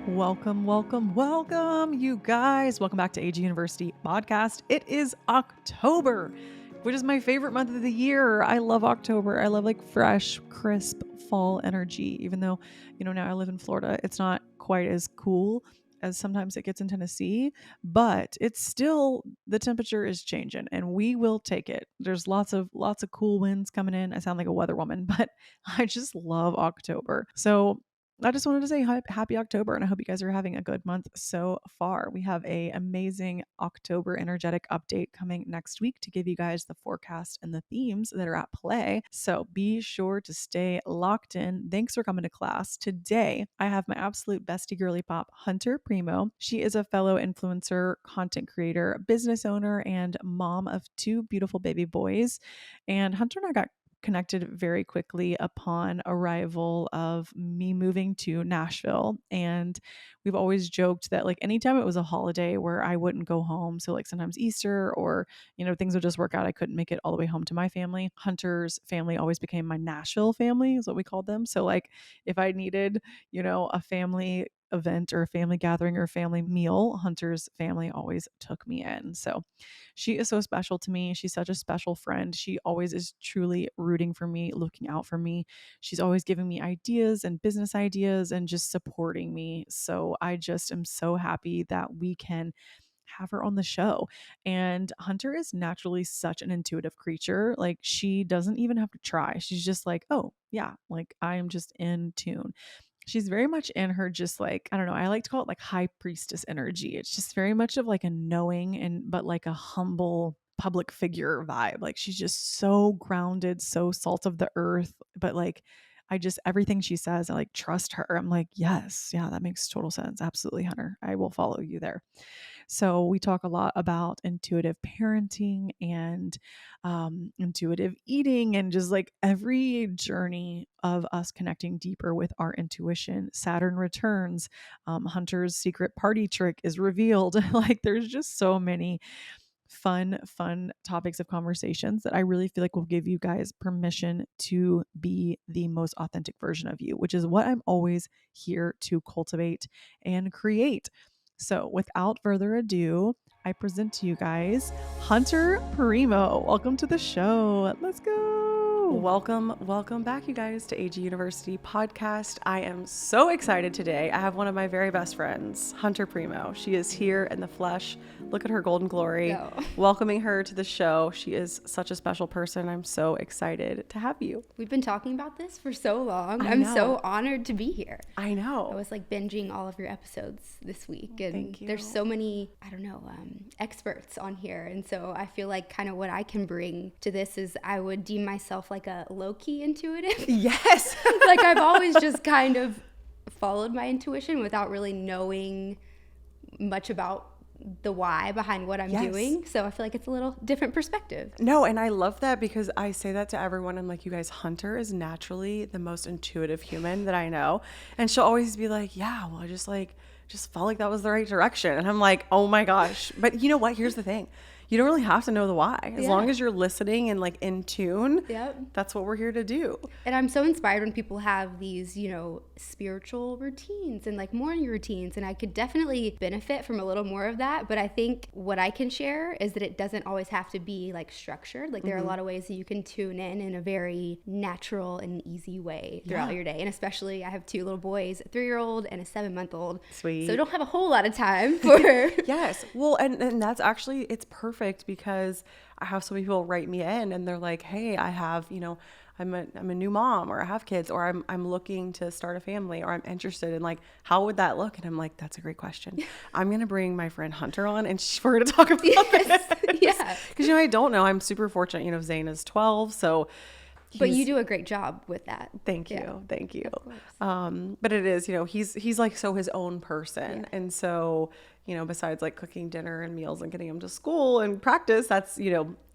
Welcome, you guys. Welcome back to AG University Podcast. It is October, which is my favorite month of the year. I love October. I love like fresh, crisp fall energy. Even though, now I live in Florida, it's not quite as cool as sometimes it gets in Tennessee, but it's still, the temperature is changing and we will take it. There's lots of cool winds coming in. I sound like a weather woman, but I just love October. So I just wanted to say happy October, and I hope you guys are having a good month so far. We have a amazing October energetic update coming next week to give you guys the forecast and the themes that are at play. So be sure to stay locked in. Thanks for coming to class. Today, I have my absolute bestie girly pop, Hunter Premo. She is a fellow influencer, content creator, business owner, and mom of two beautiful baby boys. And Hunter and I got connected very quickly upon arrival of me moving to Nashville. And we've always joked that like anytime it was a holiday where I wouldn't go home, so like sometimes Easter or things would just work out, I couldn't make it all the way home to my family, Hunter's family always became my Nashville family is what we called them. So like if I needed a family event or a family gathering or a family meal, Hunter's family always took me in. So she is so special to me. She's such a special friend. She always is truly rooting for me, looking out for me. She's always giving me ideas and business ideas and just supporting me. So I just am so happy that we can have her on the show. And Hunter is naturally such an intuitive creature. Like she doesn't even have to try. She's just like, oh, yeah, like I am just in tune. She's very much in her just like, I don't know, I like to call it like high priestess energy. It's just very much of like a knowing but like a humble public figure vibe. Like she's just so grounded, so salt of the earth, but like everything she says, I like trust her. I'm like, yes, yeah, that makes total sense. Absolutely, Hunter. I will follow you there. So we talk a lot about intuitive parenting and intuitive eating and just like every journey of us connecting deeper with our intuition. Saturn returns. Hunter's secret party trick is revealed. Like there's just so many fun topics of conversations that I really feel like will give you guys permission to be the most authentic version of you, which is what I'm always here to cultivate and create. So without further ado, I present to you guys Hunter Premo. Welcome to the show. Let's go. Welcome back, you guys, to AG University Podcast. I am so excited today. I have one of my very best friends, Hunter Premo. She is here in the flesh. Look at her golden glory. No. Welcoming her to the show. She is such a special person. I'm so excited to have you. We've been talking about this for so long. I I'm know. so honored to be here. I know. I was like binging all of your episodes this week, and Thank you. there's so many, experts on here. And so I feel like kind of what I can bring to this is I would deem myself like a low-key intuitive. Yes. Like I've always just kind of followed my intuition without really knowing much about the why behind what I'm doing. So I feel like it's a little different perspective. No, and I love that because I say that to everyone. I'm like, you guys, Hunter is naturally the most intuitive human that I know. And she'll always be like, yeah, well, I just felt like that was the right direction. And I'm like, oh my gosh. But you know what? Here's the thing. You don't really have to know the why. As long as you're listening and like in tune, that's what we're here to do. And I'm so inspired when people have these, spiritual routines and like morning routines. And I could definitely benefit from a little more of that. But I think what I can share is that it doesn't always have to be like structured. Like there are a lot of ways that you can tune in a very natural and easy way throughout your day. And especially I have two little boys, a 3-year-old and a 7-month-old. Sweet. So I don't have a whole lot of time for... Yes. Well, and that's actually, it's perfect because I have so many people write me in and they're like, hey, I have, I'm a new mom, or I have kids, or I'm looking to start a family, or I'm interested in like, how would that look? And I'm like, that's a great question. I'm going to bring my friend Hunter on and we're going to talk about this. Yeah. Because, I don't know. I'm super fortunate. Zane is 12. So but you do a great job with that. Thank you. Thank you. But it is, he's like so his own person. Yeah. And so, besides like cooking dinner and meals and getting him to school and practice, that's,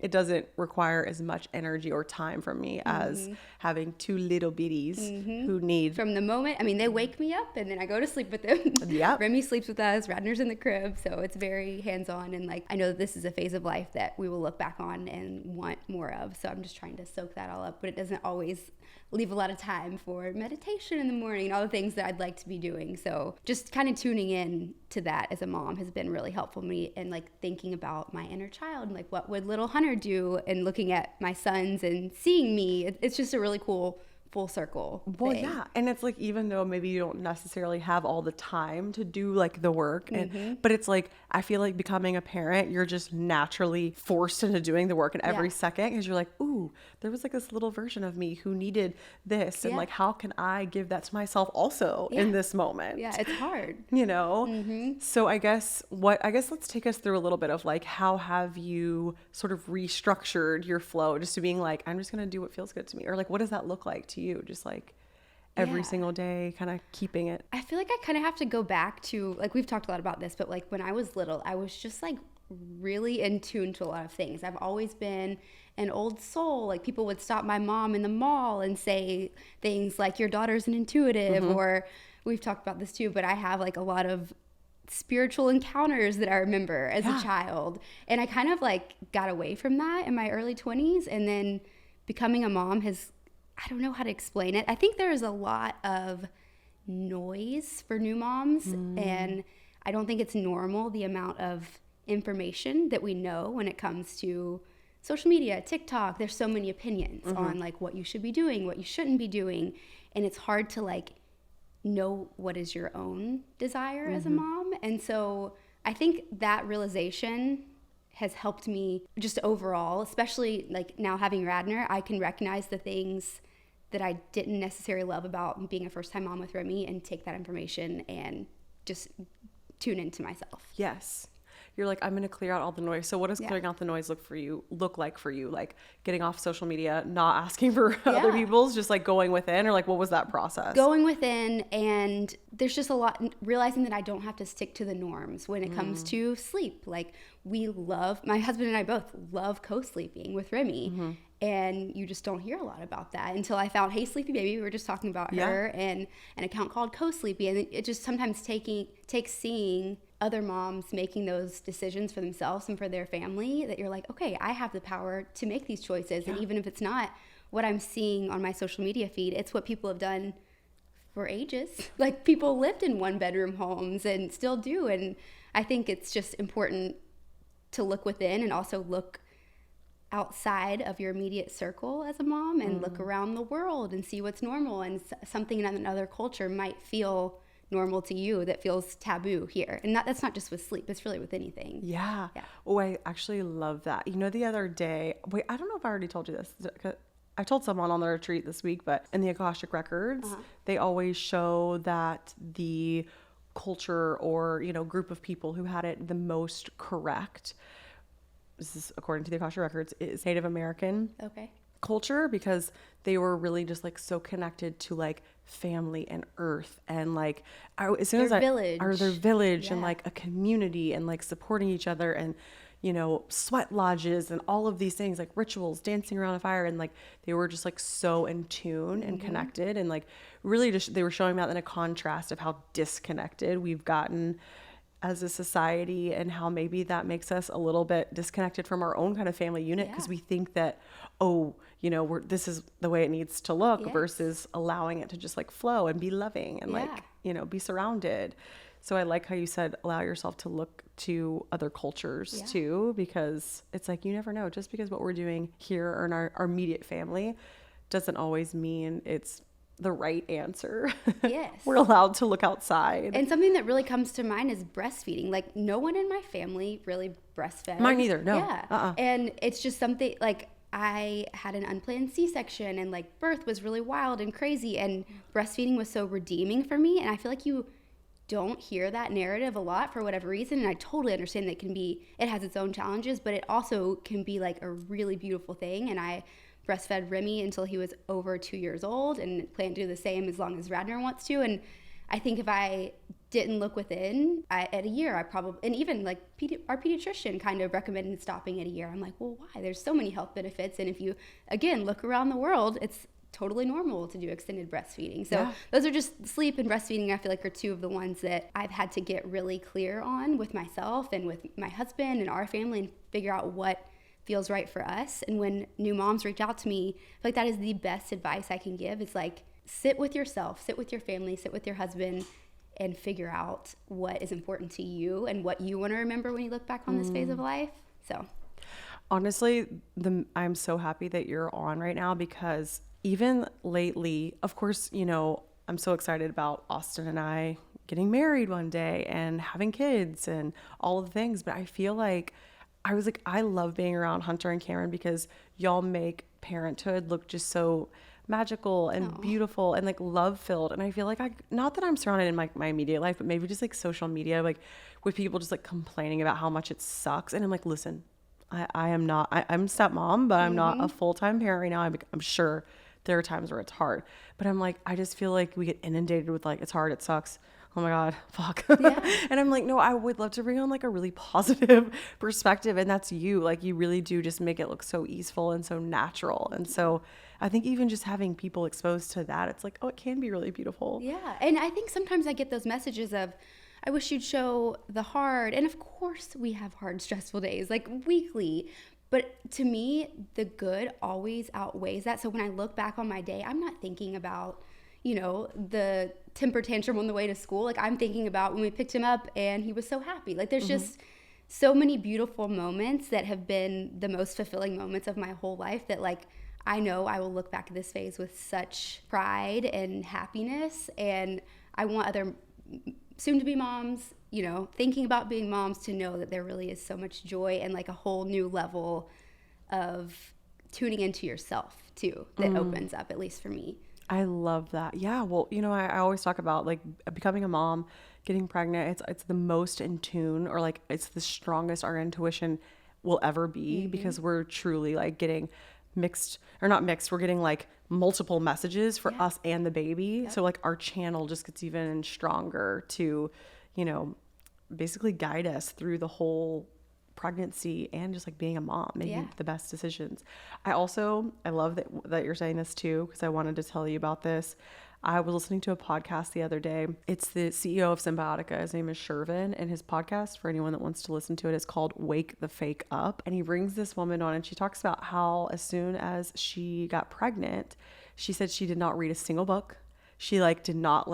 it doesn't require as much energy or time from me as having two little bitties who need. From the moment, I mean, they wake me up and then I go to sleep with them. Yep. Remy sleeps with us, Radner's in the crib. So it's very hands-on. And like, I know that this is a phase of life that we will look back on and want more of. So I'm just trying to soak that all up, but it doesn't always leave a lot of time for meditation in the morning and all the things that I'd like to be doing. So just kind of tuning in to that as a mom has been really helpful to me, and like thinking about my inner child and like what would little Hunter do, and looking at my sons and seeing me. It's just a really cool full circle Well, thing. yeah. And it's like, even though maybe you don't necessarily have all the time to do like the work, and but it's like, I feel like becoming a parent, you're just naturally forced into doing the work in every second, because you're like, ooh, there was like this little version of me who needed this, and like, how can I give that to myself also in this moment? Yeah, it's hard. You know? So I guess let's take us through a little bit of like, how have you sort of restructured your flow just to being like, I'm just going to do what feels good to me? Or like, what does that look like to you? Just like every single day, kind of keeping it. I feel like I kind of have to go back to, like, we've talked a lot about this, but like when I was little, I was just like really in tune to a lot of things. I've always been an old soul. Like, people would stop my mom in the mall and say things like, your daughter's an intuitive, or we've talked about this too, but I have like a lot of spiritual encounters that I remember as a child. And I kind of like got away from that in my early 20s, and then becoming a mom has, I don't know how to explain it. I think there is a lot of noise for new moms, and I don't think it's normal, the amount of information that we know when it comes to social media, TikTok. There's so many opinions on like what you should be doing, what you shouldn't be doing, and it's hard to like know what is your own desire as a mom. And so I think that realization has helped me just overall, especially like now having Radner. I can recognize the things that I didn't necessarily love about being a first-time mom with Remy, and take that information and just tune into myself. Yes. You're like, I'm going to clear out all the noise. So what does clearing out the noise look like for you? Like getting off social media, not asking for other people's, just like going within, or like, what was that process? Going within, and there's just a lot, realizing that I don't have to stick to the norms when it comes to sleep. Like, my husband and I both love co-sleeping with Remy. And you just don't hear a lot about that until I found Hey Sleepy Baby. We were just talking about her, and an account called Co-Sleepy. And it just sometimes takes seeing other moms making those decisions for themselves and for their family, that you're like, okay, I have the power to make these choices. And even if it's not what I'm seeing on my social media feed, it's what people have done for ages. Like, people lived in one-bedroom homes and still do. And I think it's just important to look within, and also look outside of your immediate circle as a mom, and look around the world and see what's normal, and something in another culture might feel normal to you that feels taboo here. And that's not just with sleep, it's really with anything. Yeah. Oh, I actually love that. You know, the other day, wait, I don't know if I already told you this. I told someone on the retreat this week, but in the Akashic Records, they always show that the culture or, you know, group of people who had it the most correct, this is according to the Akashic Records, is Native American culture, because they were really just like so connected to like family and earth, and like as soon as their village and like a community, and like supporting each other, and you know, sweat lodges and all of these things, like rituals, dancing around a fire, and like they were just like so in tune and connected, and like really just they were showing that in a contrast of how disconnected we've gotten as a society, and how maybe that makes us a little bit disconnected from our own kind of family unit, because we think that, oh, you know, this is the way it needs to look, versus allowing it to just like flow and be loving and like, you know, be surrounded. So I like how you said, allow yourself to look to other cultures too, because it's like, you never know, just because what we're doing here or in our immediate family doesn't always mean it's the right answer. Yes. We're allowed to look outside. And something that really comes to mind is breastfeeding. Like, no one in my family really breastfed. Mine either. No. Yeah. And it's just something, like, I had an unplanned C-section, and like birth was really wild and crazy, and breastfeeding was so redeeming for me. And I feel like you don't hear that narrative a lot for whatever reason. And I totally understand that it has its own challenges, but it also can be like a really beautiful thing. And I breastfed Remy until he was over 2 years old, and plan to do the same as long as Radner wants to. And I think if I didn't look within, at a year, I probably, and even like our pediatrician kind of recommended stopping at a year. I'm like, well, why? There's so many health benefits. And if you, again, look around the world, it's totally normal to do extended breastfeeding. So those are just sleep and breastfeeding, I feel like, are two of the ones that I've had to get really clear on with myself and with my husband and our family, and figure out what feels right for us. And when new moms reach out to me, I feel like that is the best advice I can give. It's like, sit with yourself, sit with your family, sit with your husband, and figure out what is important to you and what you want to remember when you look back on this phase of life. So honestly, I'm so happy that you're on right now, because even lately, of course, you know, I'm so excited about Austin and I getting married one day and having kids and all of the things. But I feel like I love being around Hunter and Cameron, because y'all make parenthood look just so magical and beautiful and like love filled. And I feel like not that I'm surrounded in my immediate life, but maybe just like social media, like with people just like complaining about how much it sucks. And I'm like, listen, I'm stepmom, but I'm not a full-time parent right now. I'm sure there are times where it's hard, but I'm like, I just feel like we get inundated with like, it's hard, it sucks. Oh my God, fuck. Yeah. And I'm like, no, I would love to bring on like a really positive perspective. And that's you. Like, you really do just make it look so easeful and so natural. And so I think even just having people exposed to that, it's like, oh, it can be really beautiful. Yeah. And I think sometimes I get those messages of, I wish you'd show the hard. And of course we have hard, stressful days, like weekly. But to me, the good always outweighs that. So when I look back on my day, I'm not thinking about, you know, the temper tantrum on the way to school. Like, I'm thinking about when we picked him up and he was so happy. Like, there's just so many beautiful moments that have been the most fulfilling moments of my whole life that, like, I know I will look back at this phase with such pride and happiness. And I want other soon-to-be moms, you know, thinking about being moms, to know that there really is so much joy and like a whole new level of tuning into yourself too that opens up, at least for me. I love that. Yeah. Well, you know, I always talk about like becoming a mom, getting pregnant. It's the most in tune, or like it's the strongest our intuition will ever be, because we're truly like getting we're getting like multiple messages for us and the baby. So like our channel just gets even stronger to, you know, basically guide us through the whole pregnancy and just like being a mom, making the best decisions. I love that you're saying this too, because I wanted to tell you about this. I was listening to a podcast the other day. It's the CEO of Symbiotica. His name is Shervin, and his podcast, for anyone that wants to listen to it, is called Wake the Fake Up. And he brings this woman on, and she talks about how as soon as she got pregnant, she said she did not read a single book. She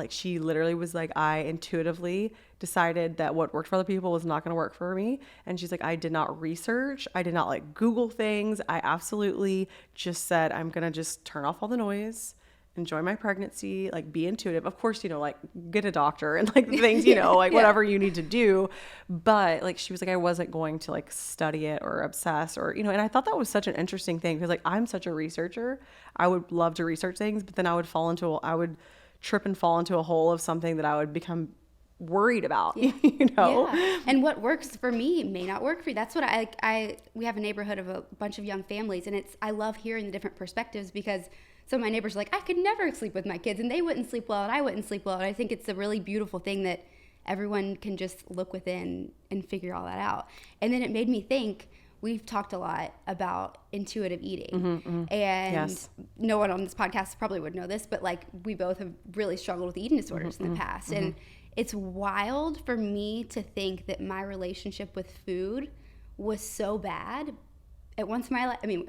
she literally was like, I intuitively decided that what worked for other people was not going to work for me. And she's like, I did not research. I did not like Google things. I absolutely just said, I'm going to just turn off all the noise, enjoy my pregnancy, like be intuitive. Of course, you know, like get a doctor and like the things, you know, like whatever you need to do. But like, she was like, I wasn't going to like study it or obsess or, you know, and I thought that was such an interesting thing, because like I'm such a researcher. I would love to research things, but then I would trip and fall into a hole of something that I would become worried about, you know? Yeah. And what works for me may not work for you. That's what we have a neighborhood of a bunch of young families, and I love hearing the different perspectives, because some of my neighbors are like, I could never sleep with my kids, and they wouldn't sleep well and I wouldn't sleep well. And I think it's a really beautiful thing that everyone can just look within and figure all that out. And then it made me think, we've talked a lot about intuitive eating, and no one on this podcast probably would know this, but like we both have really struggled with eating disorders in the past. And it's wild for me to think that my relationship with food was so bad. At a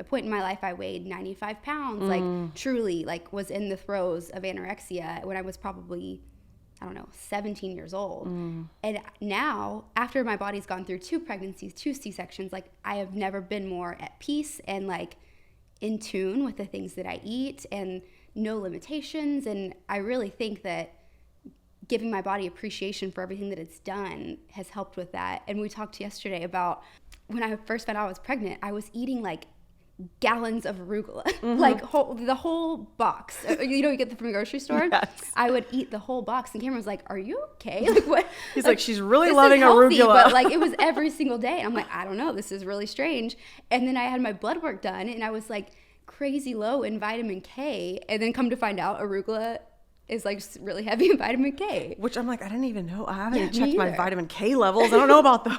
point in my life, I weighed 95 pounds, like truly like was in the throes of anorexia when I was probably, 17 years old. And now, after my body's gone through 2 pregnancies, 2 C-sections, like I have never been more at peace and like in tune with the things that I eat and no limitations. And I really think that giving my body appreciation for everything that it's done has helped with that. And we talked yesterday about when I first found out I was pregnant, I was eating like gallons of arugula, like the whole box. You get them from the grocery store? Yes. I would eat the whole box, and Cameron was like, are you okay? Like what? He's like she's really loving arugula. But like it was every single day. And I'm like, I don't know, this is really strange. And then I had my blood work done, and I was like crazy low in vitamin K, and then come to find out arugula is like just really heavy in vitamin K. Which I'm like, I didn't even know. I haven't Yeah, checked me my either. vitamin K levels. I don't know about those.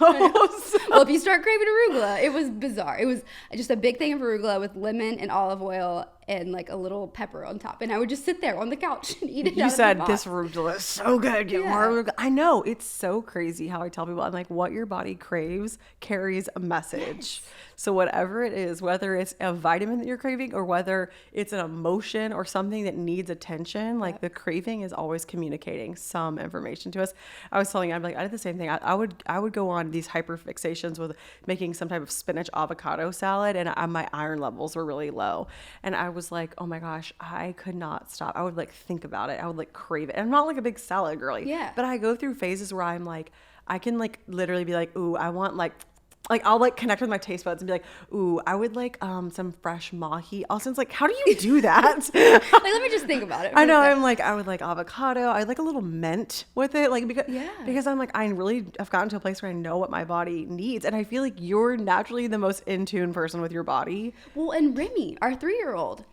Well, if you start craving arugula, it was bizarre. It was just a big thing of arugula with lemon and olive oil and like a little pepper on top. And I would just sit there on the couch and eat it. You out said of the this box. arugula is so good. Get more arugula. I know. It's so crazy how I tell people, I'm like, what your body craves carries a message. So whatever it is, whether it's a vitamin that you're craving or whether it's an emotion or something that needs attention, like the craving is always communicating some information to us. I was telling you, I'm like, I did the same thing. I would go on these hyper fixations with making some type of spinach avocado salad, and my iron levels were really low. And I was like, oh my gosh, I could not stop. I would like think about it. I would like crave it. And I'm not like a big salad girly. Yeah. But I go through phases where I'm like, I can like literally be like, ooh, I want like I'll like connect with my taste buds and be like, ooh, I would like some fresh mahi. Austin's like, how do you do that? Like, let me just think about it. I know. I'm like, I would like avocado. I like a little mint with it. Like, because I'm like, I've gotten to a place where I know what my body needs. And I feel like you're naturally the most in tune person with your body. Well, and Remy, our 3-year-old,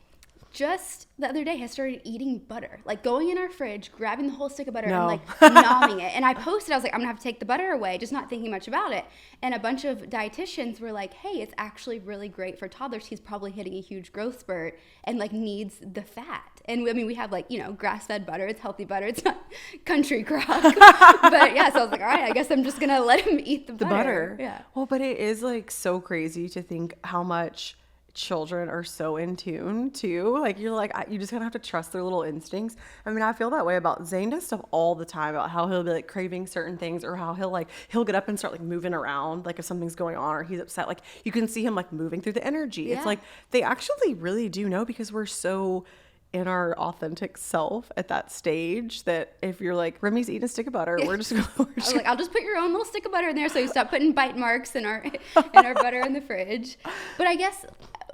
just the other day has started eating butter, like going in our fridge, grabbing the whole stick of butter and like nomming it. And I posted, I was like, I'm gonna have to take the butter away, just not thinking much about it. And a bunch of dietitians were like, hey, it's actually really great for toddlers. He's probably hitting a huge growth spurt and like needs the fat. And I mean, we have like, you know, grass-fed butter. It's healthy butter. It's not country crock. But yeah, so I was like, all right, I guess I'm just gonna let him eat the butter. Yeah. Well, but it is like so crazy to think how much children are so in tune too. Like you're like, you just kind of have to trust their little instincts. I mean, I feel that way about Zane. Does stuff all the time about how he'll be like craving certain things, or how he'll get up and start like moving around, like if something's going on or he's upset, like you can see him like moving through the energy. Yeah. It's like they actually really do know, because we're so in our authentic self at that stage, that if you're like, Remy's eating a stick of butter, we're just I was like, I'll just put your own little stick of butter in there so you stop putting bite marks in our butter in the fridge. But I guess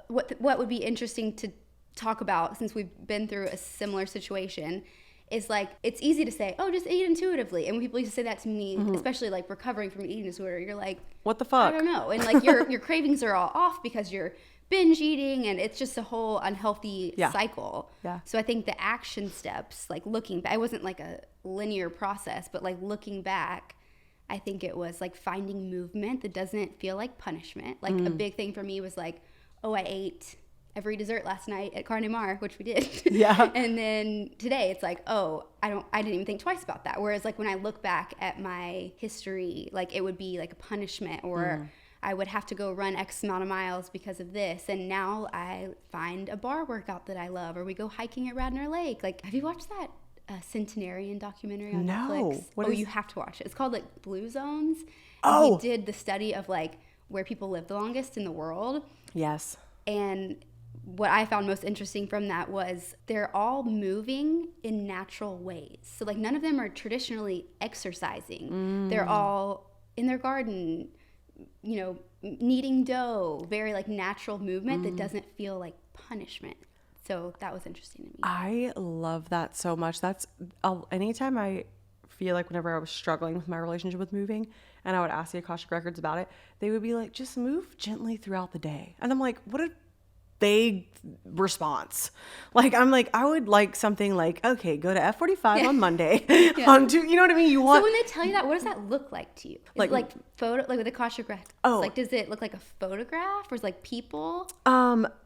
what would be interesting to talk about, since we've been through a similar situation, is like, it's easy to say, oh, just eat intuitively. And when people used to say that to me, especially like recovering from an eating disorder, you're like, what the fuck? I don't know. And like your cravings are all off because you're binge eating, and it's just a whole unhealthy cycle. Yeah. So I think the action steps, like looking back, it wasn't like a linear process, but like looking back, I think it was like finding movement that doesn't feel like punishment. Like a big thing for me was like, oh, I ate every dessert last night at Carne Mar, which we did. Yeah. And then today it's like, oh, I didn't even think twice about that. Whereas like when I look back at my history, like it would be like a punishment, or I would have to go run X amount of miles because of this. And now I find a bar workout that I love, or we go hiking at Radnor Lake. Like, have you watched that Centenarian documentary on Netflix? You have to watch it. It's called like Blue Zones. And he did the study of like where people live the longest in the world. Yes. And what I found most interesting from that was they're all moving in natural ways. So like none of them are traditionally exercising. They're all in their garden, you know, kneading dough, very like natural movement that doesn't feel like punishment. So that was interesting to me. I love that so much. That's anytime I feel like whenever I was struggling with my relationship with moving, and I would ask the Akashic Records about it, they would be like, just move gently throughout the day. And I'm like, what a vague response. Like, I'm like, I would like something like, okay, go to F45 on Monday. You know what I mean? So when they tell you that, what does that look like to you? Is like, it like photo, like with the Akashic Records? Like, does it look like a photograph, or is it like people?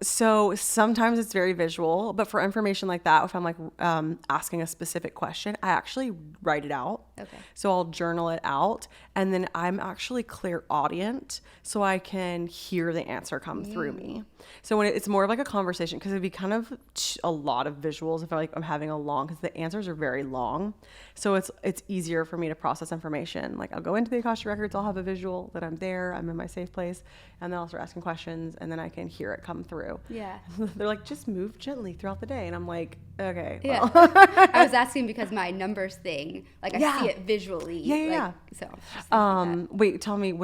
So sometimes it's very visual, but for information like that, if I'm like asking a specific question, I actually write it out. Okay. So I'll journal it out, and then I'm actually clairaudient, so I can hear the answer come through me. So when it's more of like a conversation, because it'd be kind of a lot of visuals if I'm having a long, because the answers are very long. So it's easier for me to process information. Like I'll go into the Akashic Records, I'll have a visual that I'm there, I'm in my safe place, and then I'll start asking questions, and then I can hear it come through. Yeah. They're like, just move gently throughout the day. And I'm like, okay. Yeah. Well. I was asking because my numbers thing, like I see it visually. Yeah. So wait, tell me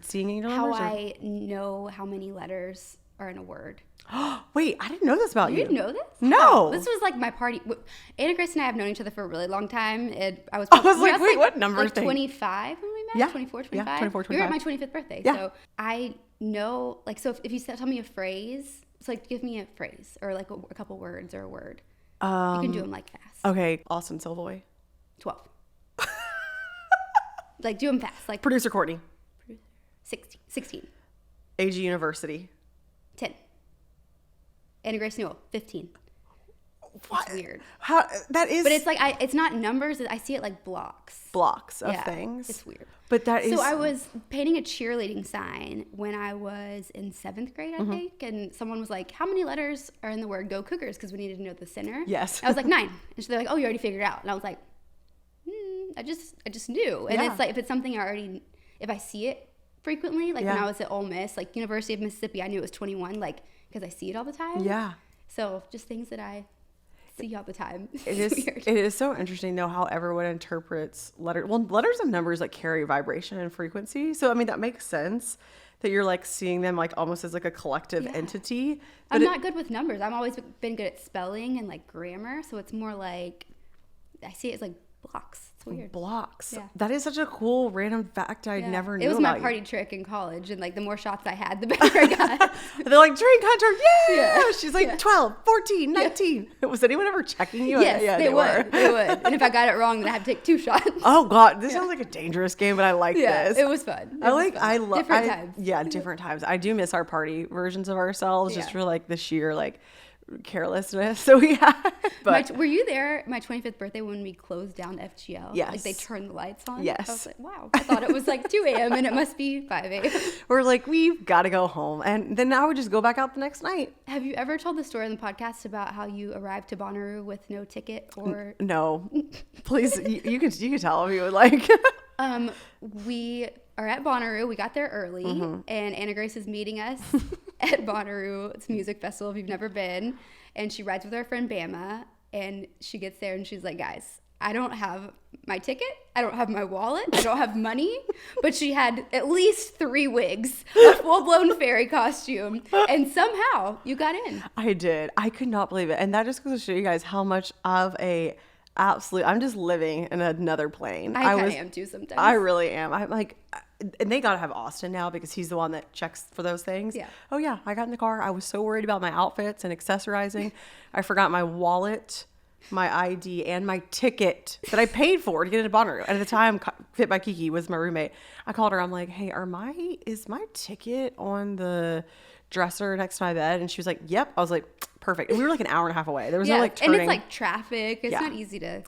seeing angel numbers? How I know how many letters are in a word. Wait, I didn't know this about you. You didn't know this? No. This was like my party. Anna Grace and I have known each other for a really long time. I was like, wait, what number like thing? 25 when we met? Yeah. 24, 25? Yeah, 24, 25. You were at my 25th birthday. Yeah. So I know, like, so if you tell me a phrase, it's like, give me a phrase or like a couple words or a word. You can do them like fast. Okay, Austin Silvoy. 12. Like, do them fast. Like, Producer Courtney. 16. AG University. 10. Anna Grace Newell, 15. What? It's weird. How that is? But it's like it's not numbers. I see it like blocks of things. It's weird. But that is. So I was painting a cheerleading sign when I was in 7th grade, I think, and someone was like, "How many letters are in the word Go Cougars?" Because we needed to know the center. Yes. I was like 9, and so they're like, "Oh, you already figured it out," and I was like, I just knew. And it's like if it's something if I see it frequently, like when I was at Ole Miss, like University of Mississippi, I knew it was 21, like because I see it all the time. Yeah. So just things that I see all the time. It is weird. It is so interesting though how everyone interprets letters. Well, letters and numbers like carry vibration and frequency. So I mean that makes sense that you're like seeing them like almost as like a collective entity. But I'm not good with numbers. I've always been good at spelling and like grammar. So it's more like I see it as like blocks. It's weird. Blocks. Yeah. That is such a cool random fact I never knew. It was about my party trick in college, and like the more shots I had, the better I got. They're like, drink, Hunter. Yeah. She's like 12, 14, 19. Was anyone ever checking you? Yes, yeah, they would. They would. And if I got it wrong, then I had to take 2 shots. Oh God, this sounds like a dangerous game, but I like this. It was fun. I love different times. Yeah, different times. I do miss our party versions of ourselves just for like the sheer like carelessness. So we had. But were you there my 25th birthday when we closed down FGL? Yes. Like they turned the lights on? Yes. I was like, wow. I thought it was like 2 a.m. and it must be 5 a.m. We're like, we've got to go home. And then I would just go back out the next night. Have you ever told the story on the podcast about how you arrived to Bonnaroo with no ticket or? No. Please, you can tell if you would like. We are at Bonnaroo. We got there early, and Anna Grace is meeting us at Bonnaroo. It's a music festival if you've never been. And she rides with our friend Bama, and she gets there and she's like, guys, I don't have my ticket. I don't have my wallet. I don't have money. But she had at least 3 wigs, a full-blown fairy costume, and somehow you got in. I did. I could not believe it. And that just goes to show you guys how much of a I'm just living in another plane. I kind of am too sometimes. I really am. I'm like, and they got to have Austin now because he's the one that checks for those things. Yeah. Oh yeah. I got in the car. I was so worried about my outfits and accessorizing. I forgot my wallet, my ID, and my ticket that I paid for to get into Bonnaroo. And at the time, Fit by Kiki was my roommate. I called her. I'm like, hey, is my ticket on the dresser next to my bed? And she was like, yep. I was like, perfect. And we were like an hour and a half away. There was no like turning. And it's like traffic. It's not easy to,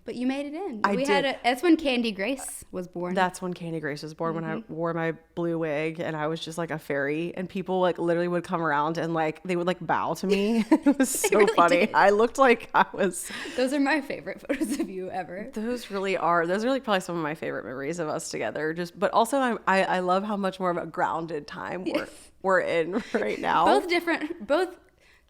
but you made it in. I did. That's when Candy Grace was born. That's when Candy Grace was born, when I wore my blue wig and I was just like a fairy, and people like literally would come around and like they would like bow to me. It was so really funny. Did. I looked like I was. Those are my favorite photos of you ever. Those really are. Those are like probably some of my favorite memories of us together. But also I love how much more of a grounded time we're in right now. Both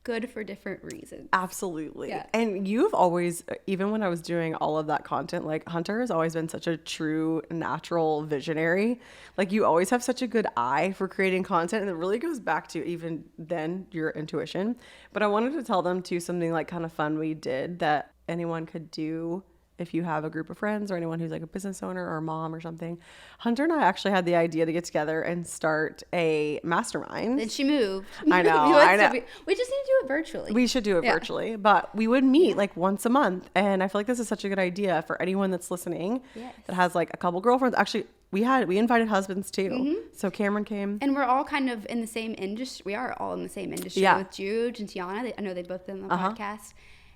good for different reasons. Absolutely. Yeah. And you've always, even when I was doing all of that content, like Hunter has always been such a true natural visionary. Like you always have such a good eye for creating content, and it really goes back to even then your intuition. But I wanted to tell them too something like kind of fun we did that anyone could do if you have a group of friends or anyone who's like a business owner or a mom or something. Hunter and I actually had the idea to get together and start a mastermind. Then she moved. I know. We just need to do it virtually. We should do it virtually, but we would meet like once a month. And I feel like this is such a good idea for anyone that's listening that has like a couple girlfriends. Actually, we invited husbands too. So Cameron came. And we're all kind of in the same industry. We are all in the same industry with Juge and Tiana. I know they've both been on the podcast.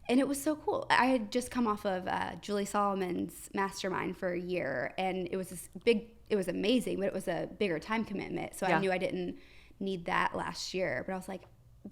And it was so cool. I had just come off of Julie Solomon's mastermind for a year, and it was it was amazing, but it was a bigger time commitment. So I knew I didn't need that last year. But I was like,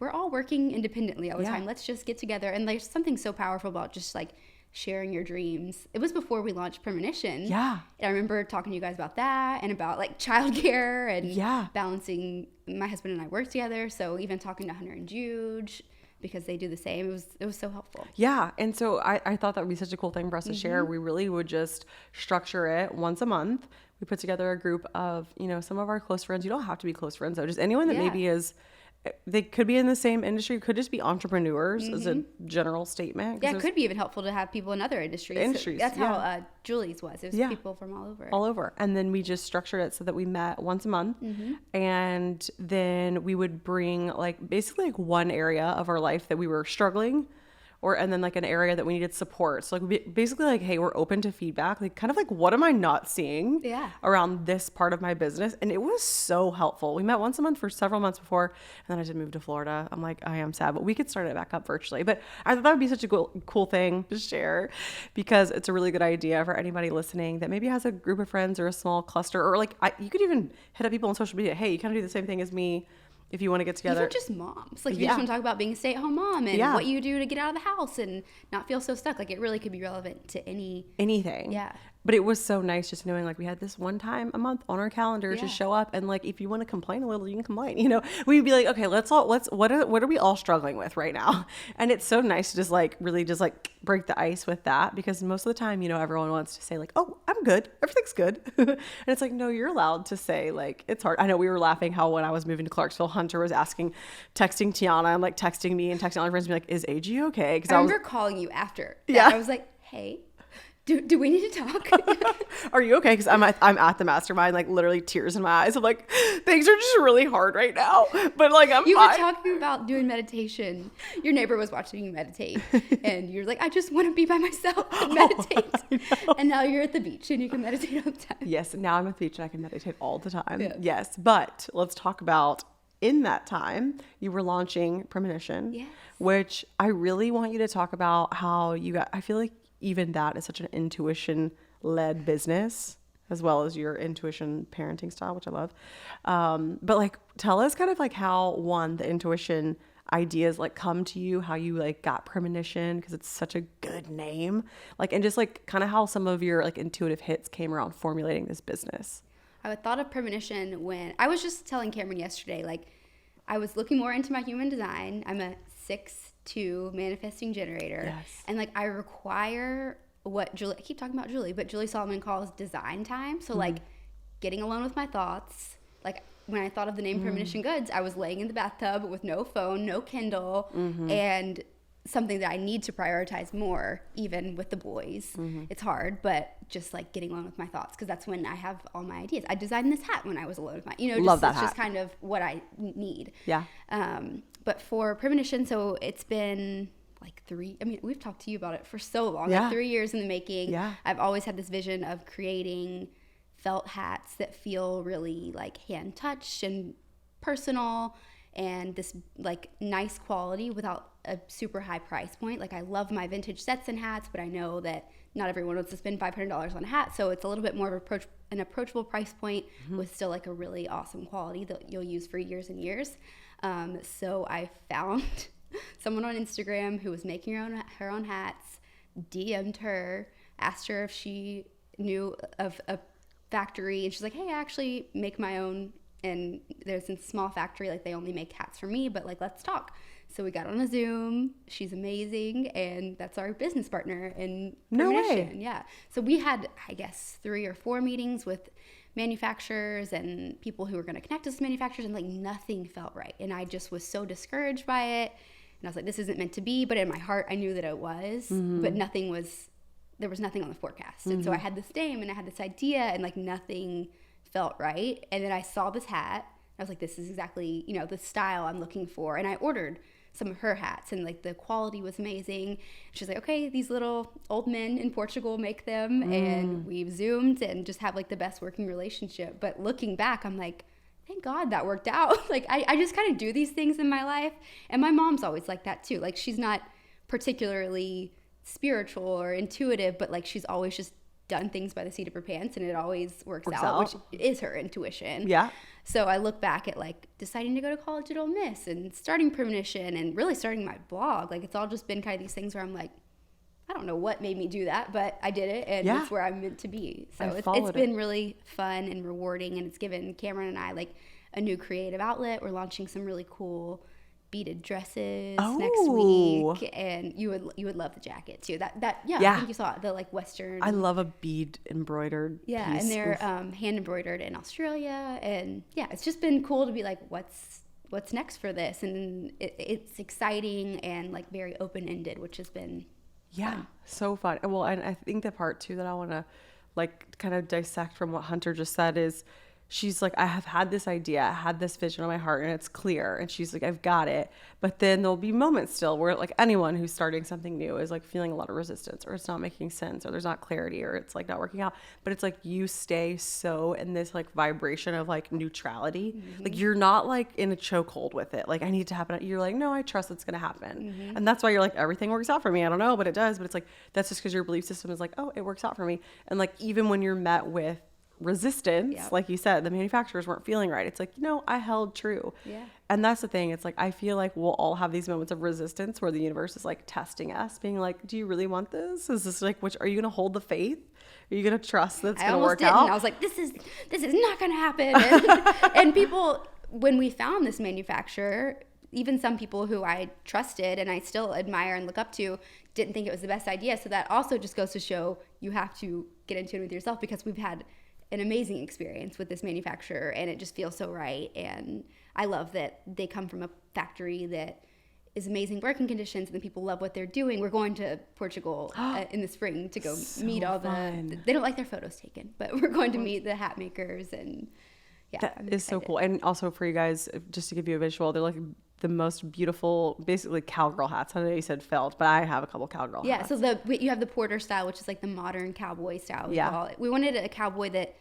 we're all working independently all the time. Let's just get together. And there's something so powerful about just like sharing your dreams. It was before we launched Premonition. Yeah. And I remember talking to you guys about that and about like childcare and balancing. My husband and I work together. So even talking to Hunter and Juge, because they do the same. It was so helpful. Yeah. And so I thought that would be such a cool thing for us to share. We really would just structure it once a month. We put together a group of, some of our close friends. You don't have to be close friends though. Just anyone that maybe they could be in the same industry, could just be entrepreneurs as a general statement. Yeah, it could be even helpful to have people in other industries. So that's how Julie's was. It was people from all over. And then we just structured it so that we met once a month. And then we would bring basically one area of our life that we were struggling and then like an area that we needed support. So like basically like, hey, we're open to feedback. Like kind of like, what am I not seeing around this part of my business? And it was so helpful. We met once a month for several months before, and then I did move to Florida. I'm like, I am sad, but we could start it back up virtually. But I thought that would be such a cool thing to share, because it's a really good idea for anybody listening that maybe has a group of friends or a small cluster, or like you could even hit up people on social media. Hey, you kind of do the same thing as me. If you want to get together. Even just moms. Like, you just want to talk about being a stay-at-home mom and what you do to get out of the house and not feel so stuck. Like, it really could be relevant to anything. Yeah. But it was so nice just knowing, like, we had this one time a month on our calendar to show up. And, like, if you want to complain a little, you can complain. You know, we'd be like, okay, what are we all struggling with right now? And it's so nice to just, like, really just, like, break the ice with that. Because most of the time, you know, everyone wants to say, like, oh, I'm good. Everything's good. And it's like, no, you're allowed to say, like, it's hard. I know we were laughing how when I was moving to Clarksville, Hunter was texting Tiana and, like, texting me and texting all my friends and be like, is AG okay? Because I remember calling you after that. I was like, hey. Do we need to talk? Are you okay? Because I'm at the mastermind, like literally tears in my eyes. I'm like, things are just really hard right now. But like You were talking about doing meditation. Your neighbor was watching you meditate, and you're like, I just want to be by myself and meditate. And now you're at the beach and you can meditate all the time. Yes, now I'm at the beach and I can meditate all the time. Yeah. Yes, but let's talk about, in that time, you were launching Premonition, which I really want you to talk about how you got. I feel like even that is such an intuition-led business, as well as your intuition parenting style, which I love. But like, tell us kind of like how, one, the intuition ideas like come to you, how you like got Premonition, because it's such a good name, like, and just like kind of how some of your like intuitive hits came around formulating this business. I thought of Premonition when I was just telling Cameron yesterday, like, I was looking more into my human design. I'm a 6/2 manifesting generator. And like, I require what Julie, I keep talking about Julie, but Julie Solomon calls design time. So like getting alone with my thoughts. Like when I thought of the name Premonition Goods, I was laying in the bathtub with no phone, no Kindle, and something that I need to prioritize more, even with the boys. It's hard, but just like getting alone with my thoughts, because that's when I have all my ideas. I designed this hat when I was alone with my, Love that it's hat. just kind of what I need. Yeah. But for Premonition, so it's been like we've talked to you about it for so long, like 3 years in the making. I've always had this vision of creating felt hats that feel really like hand touched and personal, and this like nice quality without a super high price point. Like, I love my vintage sets and hats, but I know that not everyone wants to spend $500 on a hat, so it's a little bit more of an approachable price point with still like a really awesome quality that you'll use for years and years. So I found someone on Instagram who was making her own hats, DM'd her, asked her if she knew of a factory, and she's like, hey, I actually make my own, and there's a small factory, like they only make hats for me, but like, let's talk. So we got on a Zoom. She's amazing, and that's our business partner in Premonition. No way. Yeah. So we had, I guess, 3 or 4 meetings with manufacturers and people who were going to connect us to manufacturers, and like nothing felt right. And I just was so discouraged by it. And I was like, this isn't meant to be. But in my heart, I knew that it was, but there was nothing on the forecast. And so I had this name and I had this idea, and like nothing felt right. And then I saw this hat. I was like, this is exactly, the style I'm looking for. And I ordered some of her hats, and like the quality was amazing. She's like, okay, these little old men in Portugal make them. And we've Zoomed and just have like the best working relationship. But looking back, I'm like, thank God that worked out. Like, I just kind of do these things in my life. And my mom's always like that too. Like, she's not particularly spiritual or intuitive, but like she's always just done things by the seat of her pants, and it always works out, which is her intuition. Yeah. So I look back at like deciding to go to college at Ole Miss and starting Premonition and really starting my blog. Like, it's all just been kind of these things where I'm like, I don't know what made me do that, but I did it, and it's where I'm meant to be. So it's been really fun and rewarding, and it's given Cameron and I like a new creative outlet. We're launching some really cool beaded dresses next week, and you would love the jacket too. I think you saw it, the like Western. I love a bead embroidered piece. And they're hand embroidered in Australia, and it's just been cool to be like, what's next for this, and it's exciting and like very open ended, which has been fun. So fun. Well, and I think the part too that I want to like kind of dissect from what Hunter just said is she's like, I have had this idea, I had this vision on my heart, and it's clear. And she's like, I've got it. But then there'll be moments still where like anyone who's starting something new is like feeling a lot of resistance, or it's not making sense, or there's not clarity, or it's like not working out. But it's like you stay so in this like vibration of like neutrality. Mm-hmm. Like you're not like in a chokehold with it. Like I need to happen. You're like, no, I trust it's going to happen. Mm-hmm. And that's why you're like, everything works out for me. I don't know, but it does. But it's like, that's just because your belief system is like, oh, it works out for me. And like, even when you're met with resistance, like you said, the manufacturers weren't feeling right, it's like, I held true. And that's the thing, it's like I feel like we'll all have these moments of resistance where the universe is like testing us, being like, do you really want this? Is this like, which are you gonna hold the faith? Are you gonna trust that's gonna work out? I was like, this is not gonna happen. And people, when we found this manufacturer, even some people who I trusted and I still admire and look up to, didn't think it was the best idea. So that also just goes to show you have to get in tune with yourself, because we've had an amazing experience with this manufacturer and it just feels so right. And I love that they come from a factory that is amazing working conditions and the people love what they're doing. We're going to Portugal in the spring to go meet all the, they don't like their photos taken, but we're going to meet the hat makers, and that is so cool. And also for you guys, just to give you a visual, they're like the most beautiful, basically cowgirl hats. I know you said felt, but I have a couple cowgirl hats. Yeah, so you have the porter style, which is like the modern cowboy style. Call it. We wanted a cowboy that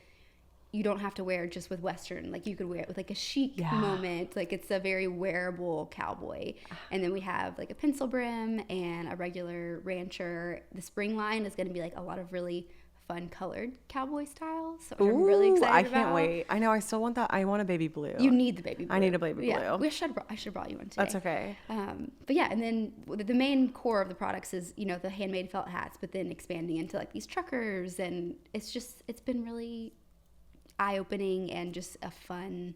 you don't have to wear just with Western. Like you could wear it with like a chic moment. Like it's a very wearable cowboy. And then we have like a pencil brim and a regular rancher. The spring line is going to be like a lot of really fun colored cowboy styles. So I'm really excited about. I can't wait. I know. I still want that. I want a baby blue. You need the baby blue. I need a baby blue. Yeah. I should have brought you one today. That's okay. But yeah, and then the main core of the products is, the handmade felt hats, but then expanding into like these truckers, and it's been really eye-opening and just a fun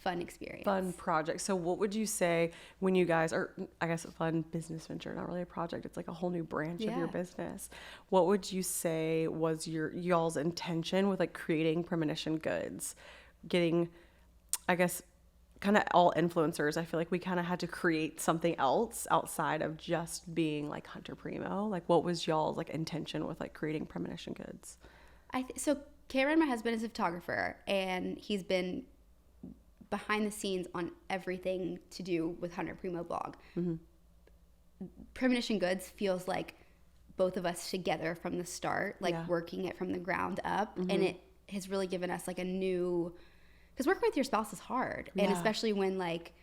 experience. Fun project. So what would you say when you guys are, I guess, a fun business venture, not really a project, it's like a whole new branch of your business. What would you say was y'all's intention with like creating Premonition Goods? Getting, I guess, kind of all influencers. I feel like we kind of had to create something else outside of just being like Hunter Premo. Like what was y'all's like intention with like creating Premonition Goods? So Cameron, my husband, is a photographer, and he's been behind the scenes on everything to do with Hunter Premo blog. Mm-hmm. Premonition Goods feels like both of us together from the start, like working it from the ground up. Mm-hmm. And it has really given us like a new, because working with your spouse is hard. And especially when like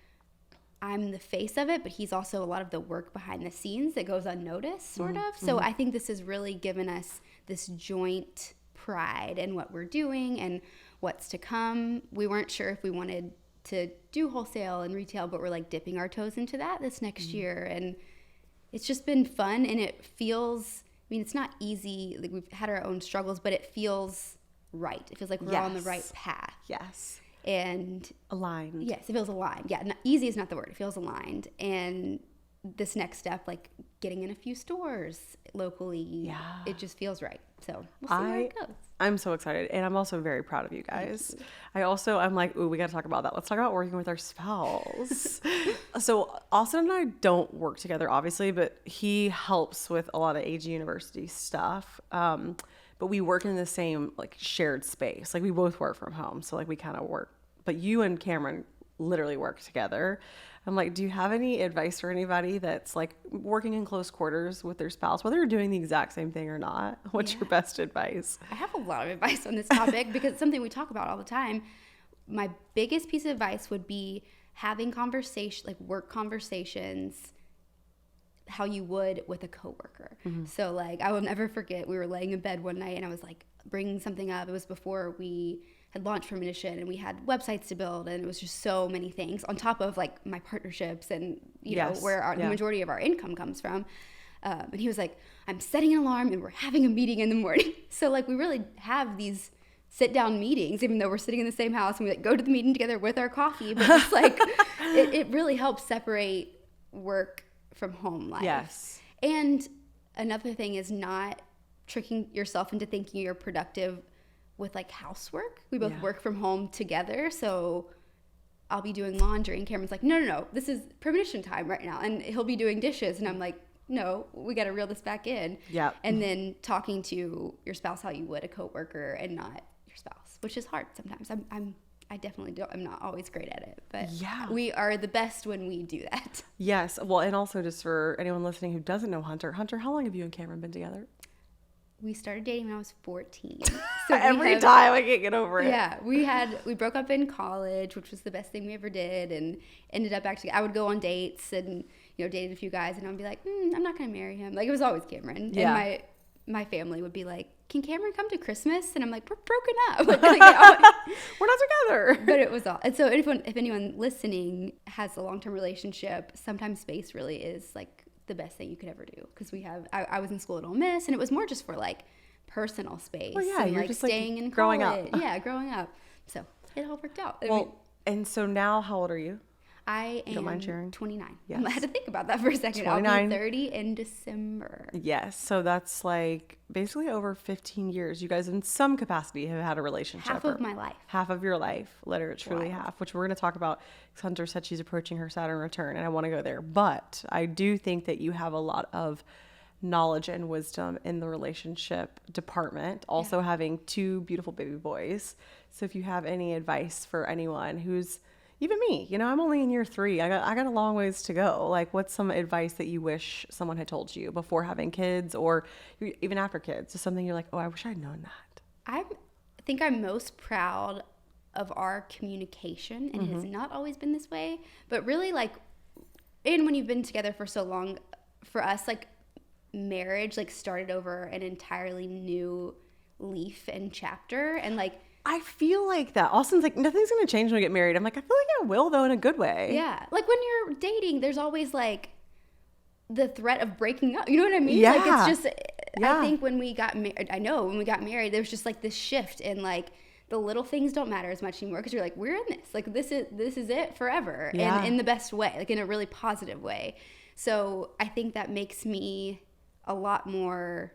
I'm the face of it, but he's also a lot of the work behind the scenes that goes unnoticed sort of. So I think this has really given us this joint pride in what we're doing and what's to come. We weren't sure if we wanted to do wholesale and retail, but we're like dipping our toes into that this next year. And it's just been fun, and it feels, it's not easy. Like we've had our own struggles, but it feels right. It feels like we're on the right path. Yes. And aligned. Yes, it feels aligned. Yeah, easy is not the word. It feels aligned. And this next step, like getting in a few stores locally, it just feels right. So we'll see where it goes. I'm so excited, and I'm also very proud of you guys. I'm like, ooh, we got to talk about that. Let's talk about working with our spouse. So Austin and I don't work together, obviously, but he helps with a lot of AG University stuff. But we work in the same like shared space. Like we both work from home, so like we kind of work. But you and Cameron literally work together. I'm like, do you have any advice for anybody that's like working in close quarters with their spouse, whether you're doing the exact same thing or not? What's your best advice? I have a lot of advice on this topic because it's something we talk about all the time. My biggest piece of advice would be having work conversations how you would with a coworker. Mm-hmm. So like, I will never forget, we were laying in bed one night and I was like bringing something up. It was before we had launched Premonition, and we had websites to build, and it was just so many things on top of like my partnerships and you know where the majority of our income comes from. And he was like, I'm setting an alarm and we're having a meeting in the morning. So like we really have these sit down meetings, even though we're sitting in the same house, and we like go to the meeting together with our coffee, but just like it really helps separate work from home life. Yes. And another thing is not tricking yourself into thinking you're productive with like housework. We both work from home together, so I'll be doing laundry and Cameron's like, no, this is Premonition time right now, and he'll be doing dishes, and I'm like, no, we got to reel this back in. Yeah. And then talking to your spouse how you would a coworker and not your spouse, which is hard sometimes. I'm I definitely don't. I'm not always great at it, but yeah, we are the best when we do that. Yes. Well, and also just for anyone listening who doesn't know Hunter, how long have you and Cameron been together? We started dating when I was 14. So every time I can't get over it. Yeah, we broke up in college, which was the best thing we ever did, and ended up actually. I would go on dates and dated a few guys, and I'd be like, I'm not gonna marry him. Like, it was always Cameron. Yeah. And my family would be like, can Cameron come to Christmas? And I'm like, we're broken up. We're not together. But it was all. And so if anyone listening has a long-term relationship, sometimes space really is like the best thing you could ever do, because I was in school at Ole Miss, and it was more just for like personal space. Well, yeah, and you're like just staying like in growing college. up. Yeah, growing up. So it all worked out. And so now, how old are you? I am don't mind sharing? 29. Yes. I had to think about that for a second. 29. I'll be 30 in December. Yes. So that's like basically over 15 years. You guys in some capacity have had a relationship. Half of my life. Half of your life. Literally, truly half, which we're going to talk about. Hunter said she's approaching her Saturn return, and I want to go there. But I do think that you have a lot of knowledge and wisdom in the relationship department, also having 2 beautiful baby boys. So if you have any advice for anyone who's, even me, I'm only in year 3. I got a long ways to go. Like, what's some advice that you wish someone had told you before having kids, or even after kids? Just something you're like, oh, I wish I'd known that. I think I'm most proud of our communication, and it has not always been this way, but really, like, and when you've been together for so long, for us, like, marriage like started over an entirely new leaf and chapter, and like I feel like that. Austin's like, nothing's going to change when we get married. I'm like, I feel like it will, though, in a good way. Yeah. Like, when you're dating, there's always, like, the threat of breaking up. You know what I mean? Yeah. Like, it's just, I think when we got married, when we got married, there's just, like, this shift in, like, the little things don't matter as much anymore, because you're like, we're in this. Like, this is it forever. Yeah. And in the best way, like, in a really positive way. So I think that makes me a lot more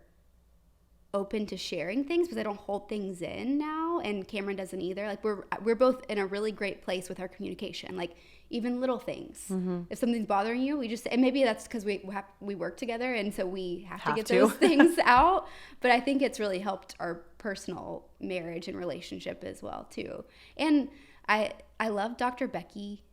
open to sharing things, because I don't hold things in now, and Cameron doesn't either. Like, we're both in a really great place with our communication, like even little things. If something's bothering you, we just, and maybe that's because we work together, and so we have to get those things out. But I think it's really helped our personal marriage and relationship as well too. And I love Dr. Becky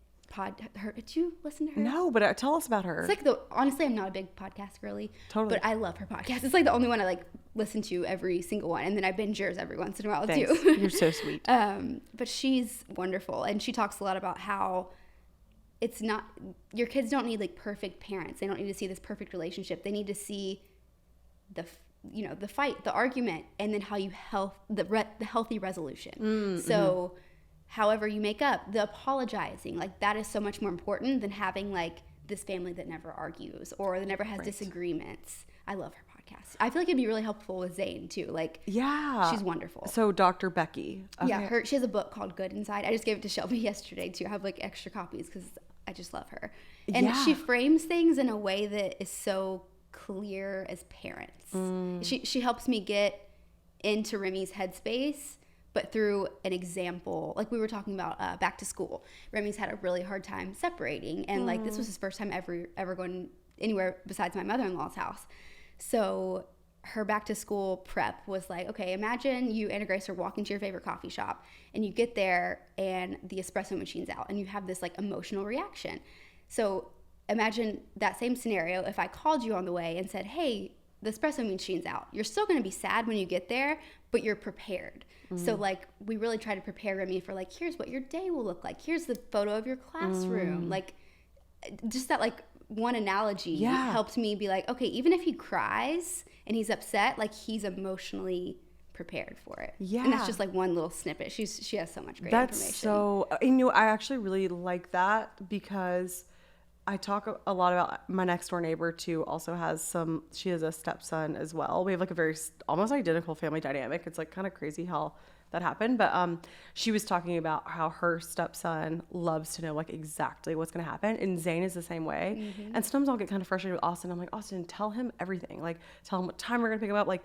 did you listen to her? No, but tell us about her. It's like honestly, I'm not a big podcast girly. Totally. But I love her podcast. It's like the only one I like listen to, every single one. And then I binge yours every once in a while too. You're so sweet. But she's wonderful. And she talks a lot about how it's not, your kids don't need like perfect parents. They don't need to see this perfect relationship. They need to see the fight, the argument, and then how you the healthy resolution. So however you make up, the apologizing, like that is so much more important than having like this family that never argues or that never has disagreements. I love her podcast. I feel like it'd be really helpful with Zane too. Like, yeah, she's wonderful. So Dr. Becky. Okay. Yeah, she has a book called Good Inside. I just gave it to Shelby yesterday too. I have like extra copies because I just love her. And she frames things in a way that is so clear as parents. She helps me get into Remy's headspace, but through an example. Like we were talking about back to school. Remy's had a really hard time separating, and like this was his first time ever going anywhere besides my mother-in-law's house. So her back to school prep was like, okay, imagine you and Grace are walking to your favorite coffee shop, and you get there and the espresso machine's out, and you have this like emotional reaction. So imagine that same scenario if I called you on the way and said, hey, the espresso machine's out. You're still going to be sad when you get there, but you're prepared. So like we really try to prepare Remy for like, here's what your day will look like. Here's the photo of your classroom. Like just that like one analogy helped me be like, okay, even if he cries and he's upset, like he's emotionally prepared for it. Yeah. And that's just like one little snippet. She has so much great information. So, I actually really like that, because I talk a lot about my next door neighbor too. Also she has a stepson as well. We have like a very almost identical family dynamic. It's like kind of crazy how that happened. But she was talking about how her stepson loves to know like exactly what's going to happen. And Zane is the same way. And sometimes I'll get kind of frustrated with Austin. I'm like, Austin, tell him everything. Like tell him what time we're going to pick him up. Like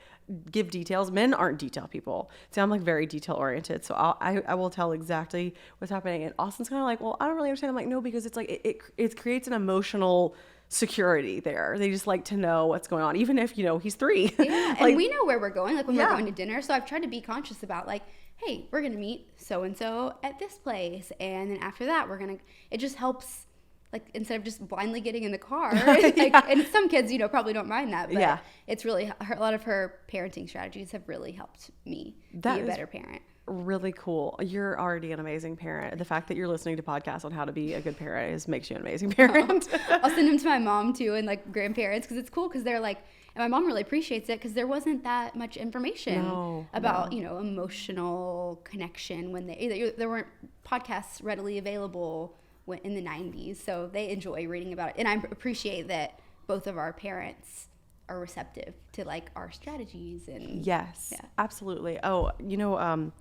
give details. Men aren't detail people. So I'm like very detail oriented. So I will tell exactly what's happening. And Austin's kind of like, well, I don't really understand. I'm like, no, because it's like, it creates an emotional security there. They just like to know what's going on, even if, he's 3. Yeah, like, and we know where we're going, like when we're going to dinner. So I've tried to be conscious about like, hey, we're going to meet so-and-so at this place. And then after that, it just helps, like, instead of just blindly getting in the car. And some kids, probably don't mind that. But it's really, a lot of her parenting strategies have really helped me be a better parent. Really cool. You're already an amazing parent. The fact that you're listening to podcasts on how to be a good parent makes you an amazing parent. I'll send them to my mom too, and like grandparents, because it's cool, because they're like, and my mom really appreciates it because there wasn't that much information about emotional connection when there weren't podcasts readily available in the 90s, so they enjoy reading about it. And I appreciate that both of our parents are receptive to like our strategies. And yes, absolutely. Oh, Kylie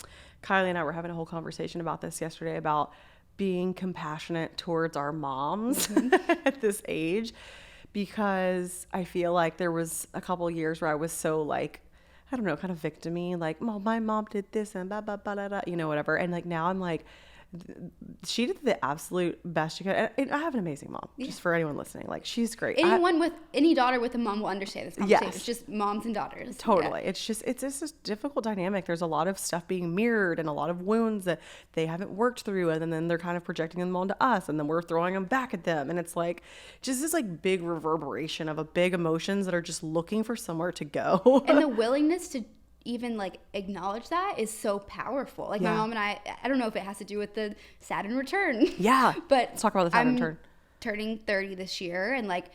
and I were having a whole conversation about this yesterday, about being compassionate towards our moms at this age, because I feel like there was a couple of years where I was so like, I don't know, kind of victim-y, like, oh, my mom did this and blah, blah, blah, blah, blah, whatever. And like now I'm like, she did the absolute best she could. And I have an amazing mom, just for anyone listening. Like, she's great. Any daughter with a mom will understand this conversation. Yes. It's just moms and daughters. Totally. Yeah. It's just a difficult dynamic. There's a lot of stuff being mirrored and a lot of wounds that they haven't worked through. And then they're kind of projecting them onto us. And then we're throwing them back at them. And it's like, just this like big reverberation of a big emotions that are just looking for somewhere to go. And the willingness to even like acknowledge that is so powerful. Like my mom and I don't know if it has to do with the Saturn Return. Yeah. But let's talk about the Saturn Return. Turning 30 this year, and like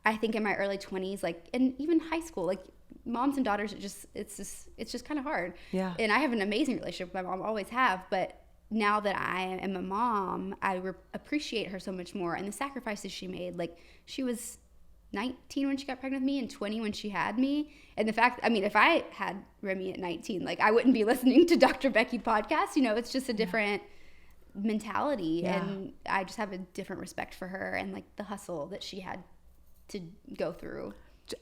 I think in my early 20s, like, and even high school, like moms and daughters, it's just kind of hard. Yeah. And I have an amazing relationship with my mom, always have, but now that I am a mom, I appreciate her so much more, and the sacrifices she made. Like, she was 19 when she got pregnant with me and 20 when she had me. And the fact, I mean, if I had Remy at 19, like, I wouldn't be listening to Dr. Becky podcast. It's just a different mentality. And I just have a different respect for her and like the hustle that she had to go through.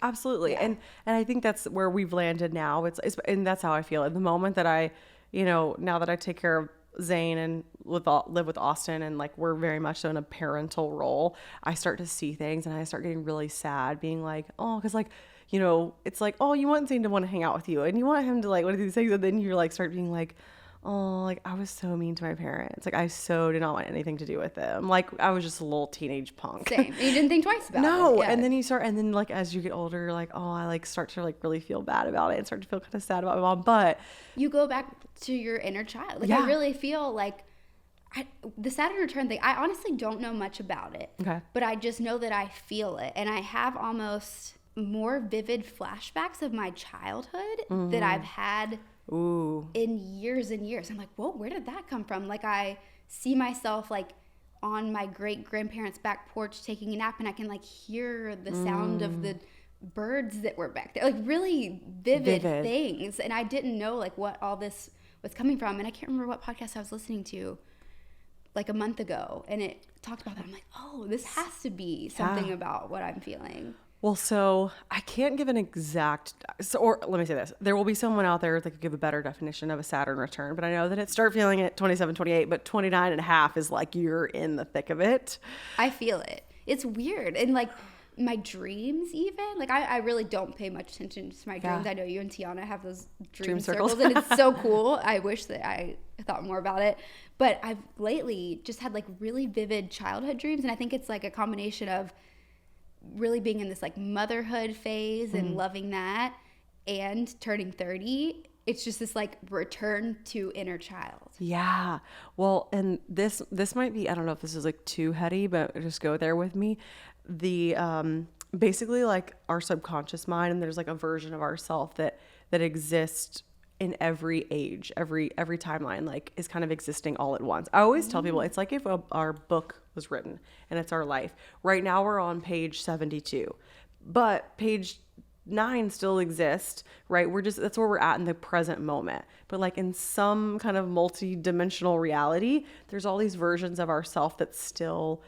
Absolutely. And I think that's where we've landed now. And that's how I feel at the moment that I, now that I take care of Zane and live with Austin, and like we're very much so in a parental role, I start to see things and I start getting really sad, being like, oh, because like, it's like, oh, you want Zane to want to hang out with you and you want him to like one of these things, and then you're like start being like, oh, like I was so mean to my parents, like I so did not want anything to do with them, like I was just a little teenage punk. Same. And you didn't think twice about it. No. And then like as you get older, you're like, oh, I like start to like really feel bad about it and start to feel kind of sad about my mom. But you go back to your inner child. Like I really feel like the Saturn Return thing, I honestly don't know much about it. Okay. But I just know that I feel it, and I have almost more vivid flashbacks of my childhood that I've had in years and years. I'm like, whoa, where did that come from? Like, I see myself like on my great grandparents' back porch taking a nap, and I can like hear the sound of the birds that were back there, like really vivid things. And I didn't know like what all this was coming from. And I can't remember what podcast I was listening to like a month ago, and it talked about that. I'm like, oh, this has to be something about what I'm feeling. Well, so I can't give an exact, or let me say this. There will be someone out there that could give a better definition of a Saturn return, but I know that it start feeling at 27, 28, but 29 and a half is like you're in the thick of it. I feel it. It's weird. And like my dreams even, like I really don't pay much attention to my dreams. I know you and Tiana have those dream circles and it's so cool. I wish that I thought more about it. But I've lately just had like really vivid childhood dreams, and I think it's like a combination of really being in this like motherhood phase and loving that, and turning 30. It's just this like return to inner child. Yeah. Well, and this might be, I don't know if this is like too heady, but just go there with me. The basically like our subconscious mind, and there's like a version of ourself that exists in every age, every timeline, like is kind of existing all at once. I always tell people it's like if our book was written and it's our life. Right now we're on page 72, but page 9 still exists, right? That's where we're at in the present moment. But like in some kind of multi-dimensional reality, there's all these versions of ourself that still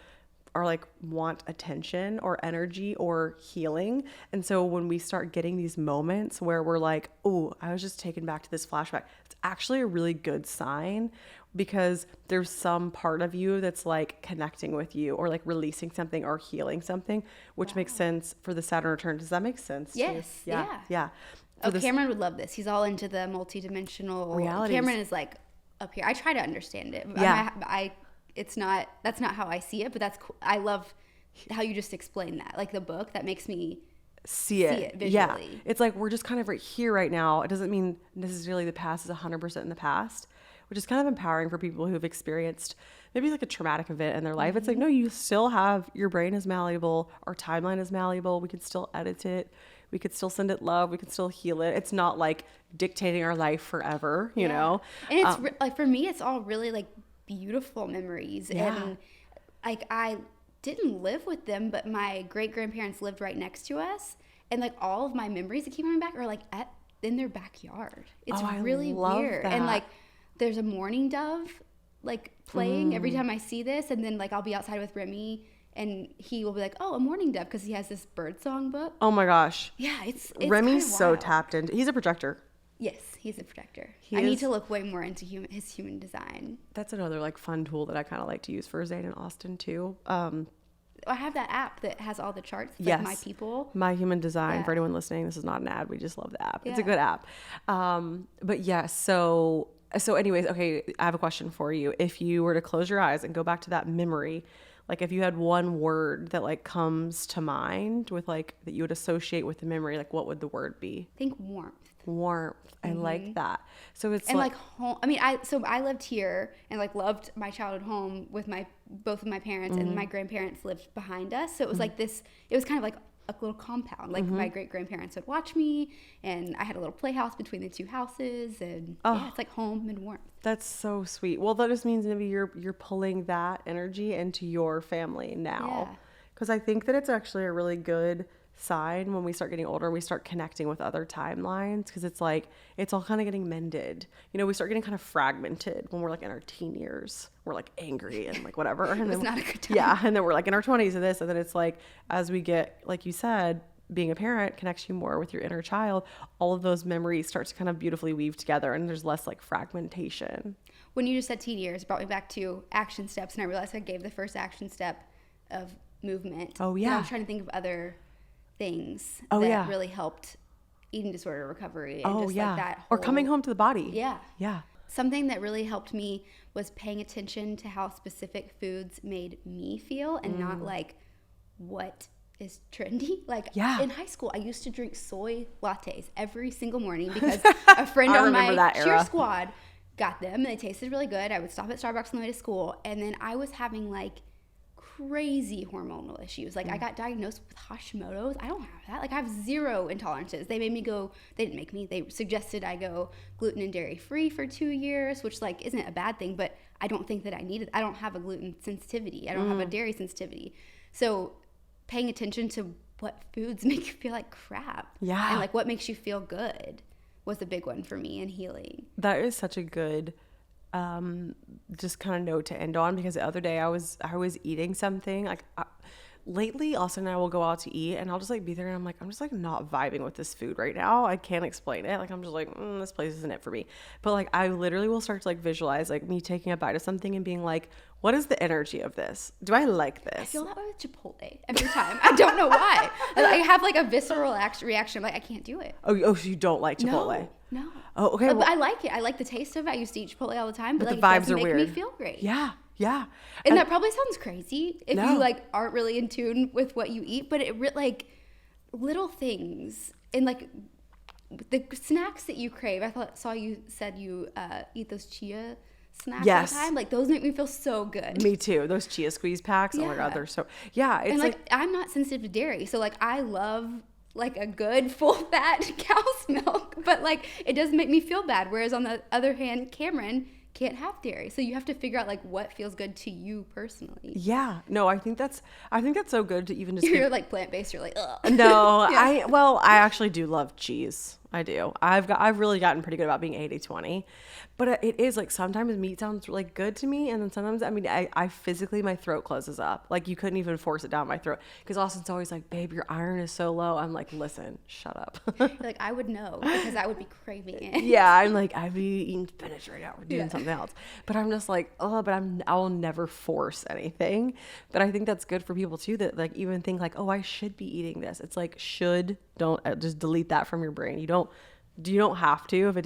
are like want attention or energy or healing. And so when we start getting these moments where we're like, oh, I was just taken back to this flashback, it's actually a really good sign, because there's some part of you that's like connecting with you or like releasing something or healing something, which makes sense for the Saturn return. Does that make sense? Yes. Yeah. Cameron would love this. He's all into the multidimensional realities. Cameron is like up here. I try to understand it. That's not how I see it, but that's cool. I love how you just explained that. Like the book, that makes me see it visually. Yeah. It's like we're just kind of right here right now. It doesn't mean necessarily the past is 100% in the past, which is kind of empowering for people who've experienced maybe like a traumatic event in their life. It's like, no, you still have, your brain is malleable. Our timeline is malleable. We can still edit it. We could still send it love. We could still heal it. It's not like dictating our life forever, you know? And it's like, for me, it's all really like beautiful memories. And like, I didn't live with them, but my great grandparents lived right next to us. And like all of my memories that keep coming back are like in their backyard. It's really weird. That. And like, there's a mourning dove like playing every time I see this. And then like, I'll be outside with Remy and he will be like, oh, a mourning dove, because he has this bird song book. Oh my gosh. Yeah, it's Remy's so tapped into. He's a projector. Yes, he's a projector. I need to look way more into his human design. That's another like fun tool that I kind of like to use for Zane and Austin too. I have that app that has all the charts. Yes. Like My People. My Human Design. Yeah. For anyone listening, this is not an ad. We just love the app. Yeah. It's a good app. But yeah, so anyways, okay, I have a question for you. If you were to close your eyes and go back to that memory, like if you had one word that like comes to mind with like that you would associate with the memory, like what would the word be? I think warmth. I like that. So it's and like home. I mean, I lived here and like loved my childhood home with both of my parents, and my grandparents lived behind us. So it was like this. It was kind of like a little compound. Like my great grandparents would watch me, and I had a little playhouse between the two houses, and it's like home and warmth. That's so sweet. Well, that just means maybe you're pulling that energy into your family now, because I think that it's actually a really good sign when we start getting older, we start connecting with other timelines, because it's like it's all kind of getting mended. You know, we start getting kind of fragmented when we're like in our teen years. We're like angry and like whatever. And it's then, not a good time. Yeah, and then we're like in our 20s and this, and then it's like as we get, like you said, being a parent connects you more with your inner child. All of those memories start to kind of beautifully weave together, and there's less like fragmentation. When you just said teen years, it brought me back to action steps, and I realized I gave the first action step of movement. Oh yeah. And I was trying to think of other things that really helped eating disorder recovery and like that whole, or coming home to the body. Yeah. Something that really helped me was paying attention to how specific foods made me feel, and not like what is trendy. Like in high school, I used to drink soy lattes every single morning because a friend on my cheer squad got them and they tasted really good. I would stop at Starbucks on the way to school, and then I was having like crazy hormonal issues. Like I got diagnosed with Hashimoto's. I don't have that. Like I have zero intolerances. They didn't make me, they suggested I go gluten and dairy free for 2 years, which like isn't a bad thing, but I don't think that I need it. I don't have a gluten sensitivity. I don't have a dairy sensitivity. So paying attention to what foods make you feel like crap. Yeah. And like what makes you feel good was a big one for me in healing. That is such a good just kind of note to end on, because the other day I was eating something like lately Austin and I will go out to eat, and I'll just like be there and I'm just like not vibing with this food right now. I can't explain it. Like I'm just like this place isn't it for me. But like I literally will start to like visualize like me taking a bite of something and being like, what is the energy of this? Do I like this? I feel that way with Chipotle every time. I don't know why. I have like a visceral reaction. I'm like, I can't do it. Oh, so you don't like Chipotle? No. Oh, okay. But I like it. I like the taste of it. I used to eat Chipotle all the time, but like the vibes it doesn't make weird. me feel great. Yeah. And that probably sounds crazy if you like aren't really in tune with what you eat, but it like little things and like the snacks that you crave. I saw you said you eat those chia snacks all the time. Like those make me feel so good. Me too. Those chia squeeze packs. Oh my God, they're so it's and like I'm not sensitive to dairy, so like I love like a good full fat cow's milk, but like it doesn't make me feel bad. Whereas on the other hand, Cameron can't have dairy, so you have to figure out like what feels good to you personally. Yeah, no, I think that's so good to even just you're like plant-based, you're like ugh. No, I actually do love cheese. I do. I've really gotten pretty good about being 80-20, but it is like sometimes meat sounds really good to me. And then sometimes, I mean, I physically, my throat closes up. Like you couldn't even force it down my throat. Cause Austin's always like, babe, your iron is so low. I'm like, listen, shut up. Like I would know because I would be craving it. Yeah. I'm like, I'd be eating spinach right now or doing something else. But I'm just like, oh, but I will never force anything. But I think that's good for people too, that like even think like, oh, I should be eating this. It's like, don't just delete that from your brain. You don't have to. If it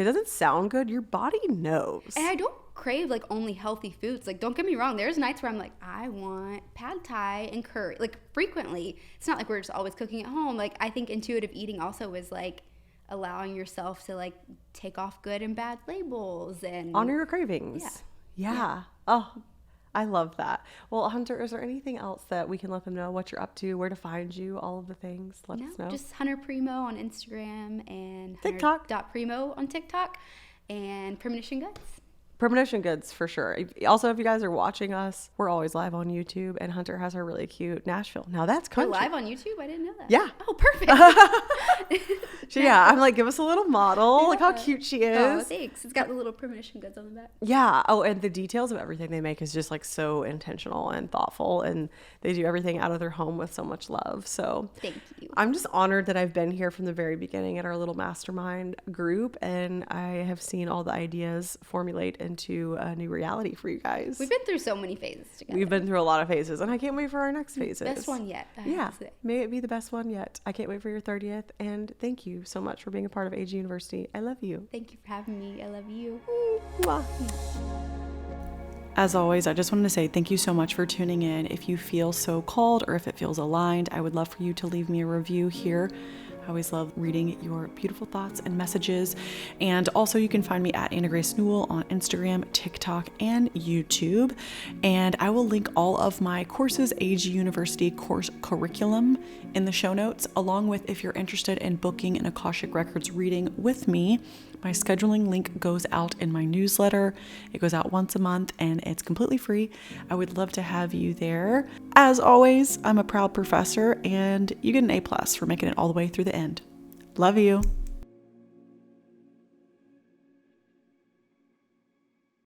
doesn't sound good, your body knows. And I don't crave like only healthy foods. Like don't get me wrong, there's nights where I'm like, I want pad thai and curry. Like frequently. It's not like we're just always cooking at home. Like I think intuitive eating also is like allowing yourself to like take off good and bad labels and honor your cravings. Yeah. Oh, I love that. Well, Hunter, is there anything else that we can let them know what you're up to, where to find you, all of the things? Let us know. Just Hunter Premo on Instagram and TikTok. Hunter.Premo on TikTok and Premonition Goods. Premonition Goods for sure. Also, if you guys are watching us, we're always live on YouTube, and Hunter has her really cute Nashville. Now that's country. We're live on YouTube? I didn't know that. Yeah. Oh, perfect. Yeah, I'm like, give us a little model. Yeah. Look how cute she is. Oh, thanks. It's got the little Premonition Goods on the back. Yeah. Oh, and the details of everything they make is just like so intentional and thoughtful, and they do everything out of their home with so much love. So thank you. I'm just honored that I've been here from the very beginning at our little mastermind group, and I have seen all the ideas formulate into a new reality for you guys. We've been through so many phases together. We've been through a lot of phases, and I can't wait for our next phases. Best one yet. Yeah, may it be the best one yet. I can't wait for your 30th, and thank you so much for being a part of AG University. I love you. Thank you for having me. I love you. Mwah. As always, I just wanted to say thank you so much for tuning in. If you feel so called or if it feels aligned, I would love for you to leave me a review here. I always love reading your beautiful thoughts and messages. And also you can find me at Anna Grace Newell on Instagram, TikTok, and YouTube. And I will link all of my courses, AG University course curriculum in the show notes, along with if you're interested in booking an Akashic Records reading with me. My scheduling link goes out in my newsletter. It goes out once a month and it's completely free. I would love to have you there. As always, I'm a proud professor and you get an A+ for making it all the way through the end. Love you.